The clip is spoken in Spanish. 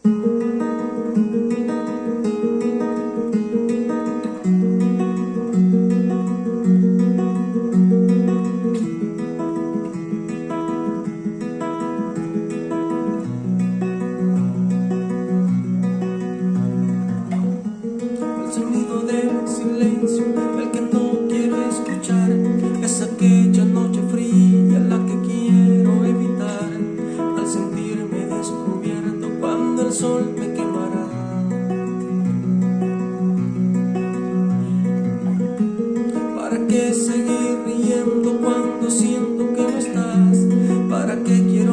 El sonido del silencio, el que no quiero escuchar, es aquella noche fría la que quiero evitar, al sentirme descubierto cuando el sol me quemará. ¿Para qué seguir riendo cuando siento que no estás? ¿Para qué quiero